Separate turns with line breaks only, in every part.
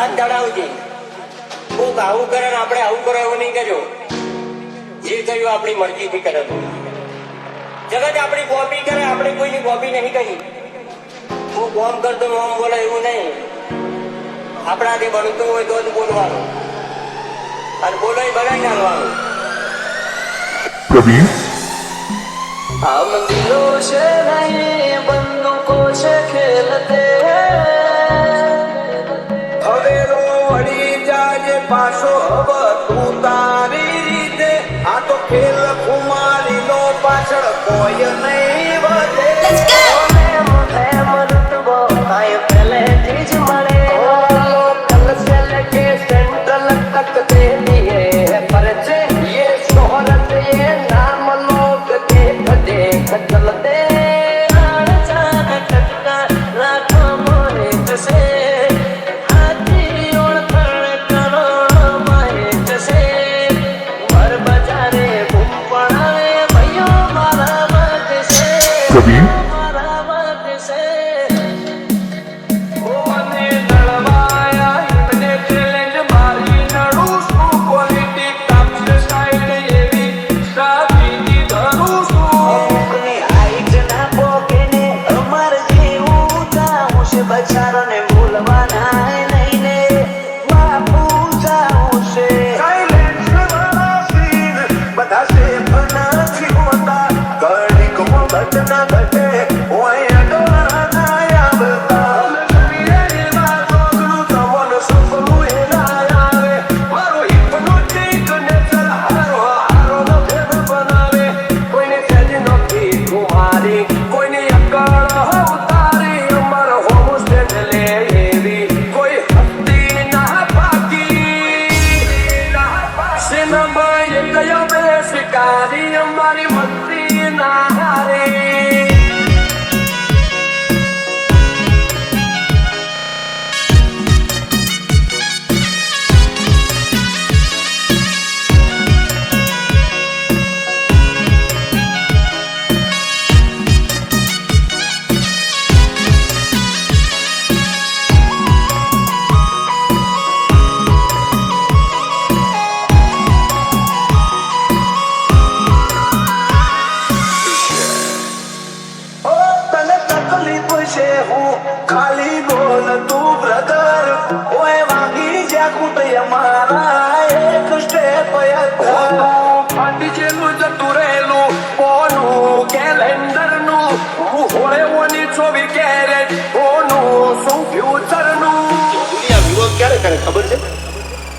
હાથ ચડાવજે. કોક આવું કરે ને આપણે આવું કરો એવું નહીં કરજો. જે કર્યું આપણી મરજીથી કરે. જગત આપણી કોપી કરે, આપણે કોઈની કોપી નહીં કરી. હું કોમ કરતો આમ બોલે એવું નહીં. આપણાથી બનતું હોય તો જ બોલવાનું, અને બોલો એ બનાવી નાખવાનું.
कबीर
हम दिलों से नहीं बंदूकों से खेलते
હવે વળી જાજે પાછો હવે તું તારી રીતે. આ તો ખેલ કુમારી નો પાછળ કોઈ નહીં વધે.
पहले चीज मरे लोकल से लेके सेंट्रल तक दे दिए पर्चे. ये शोहरत ये नाम लोग देख देख चलते. लाखों मोहित से हाथी और करोड़ों मोहित से घर बजारे घूम पड़ावे भैया मारा मत से.
कबीर
मारा मत से
મને નળવાયા એમને ચેલેન્જ મારી નડું છું. પોલિટિક કાપ્સ સ્ટાઇલ એવી સ્ટ્રાટેજી ધરું છું.
अपनी हाइट ना पोके ने अमर जेવું જાઉં છે બચારોને ભૂલવાના નહીં ને બાપુ જાઉં છે.
સાયલેન્સ વાળા સીન બધા સેફ નથી હોતા. ઘડીકમાં ઘટના ઘટે હોય ડોળા ના આવતા. શરીરમાં રોગનું તમને સપનું એ ના આવે. મારો હિપ્નોટિક નેચર હારો હારો નો ભેદ બનાવે. કોઈને સહેજ નથી કુમારી, કોઈની અકળ ઉતારી. અમાર હોમ સ્ટેન્ડ લે એવી કોઈ હસ્તી ના પાકી. સિનેમાએ ગયો બે શિકારી, અમારી મસ્તી ના હારી. ઓ તને તકલીફ છે હું ખાલી બોલ તું બ્રધર. ઓય વાગી જા કુટય મારા એક સ્ટેપ યધર. ફાટી જેલું જતું રહેલું કોનું કેલેન્ડરનું. હું હોળે ઓની 24 કેરેટ ઓનું શું ફ્યુચરનું.
દુનિયા વિરોધ ક્યારે કરે ખબર છે?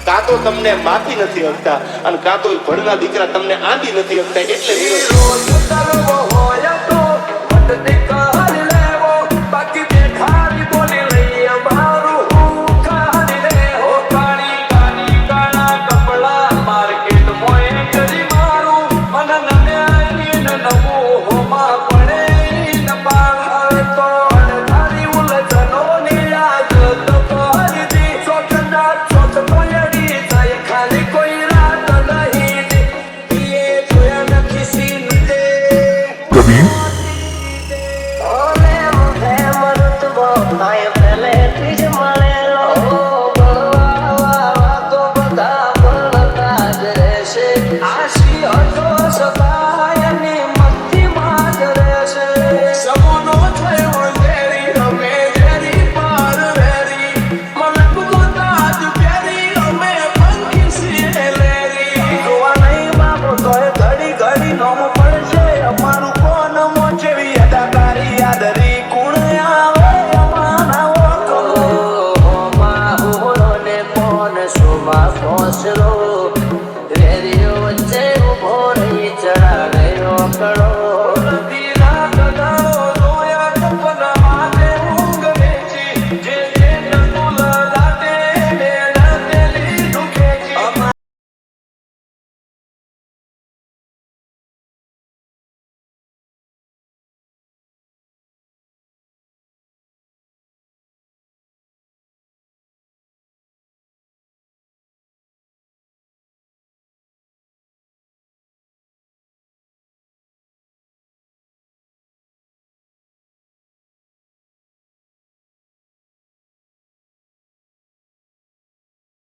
કાં તો તમને માફી નથી હકતા, અને કાં તો ભણના દીકરા તમને આંધી નથી હકતા, એટલે વિરોધ.
રોજ કરવો હોય તો વટતી કરી લેવો. બાકી દેખાડી બોલી લઈએ મારું ખાલી રે. હો કાળી કાળી કાળા કપડા માર્કેટ મોય કરી મારું. મને નમ્યાની ન નવું હોમાં પડે ન પાર તો. અને તારી ઉલઝનોની યાદ તો કરી દી. સોચના સોચ કોયડી જાય ખાલી કોઈ રાત નહીં દી. એ જોયા નથી સીન દે.
कबीर
ઓલે મુખે મરુતબો નાય પહેલેથી જ મળેલો. બોલવા તો બધા બોલતા જ રહેશે. આશી હતો સદાયની મસ્તીમાં જ રહેશે.
સપનો થયો ઝેરી, અમે ઝેરી પાર વેરી. મને કુદરતા જ પ્યારી, અમે પંખી છીએ લેરી. જોવા નહીં બાપુ તોય ઘડી ઘડી નોમ પડશે. અમારું કોણ મોચેવી અદાકારી યાદરી કુણ આવે અમારા ઓકો.
ઓમાં હુલો ને કોણ શોભા ફોસલો રેડિયો વચ્ચે ઉભો રહી ચડા ગયો કડો.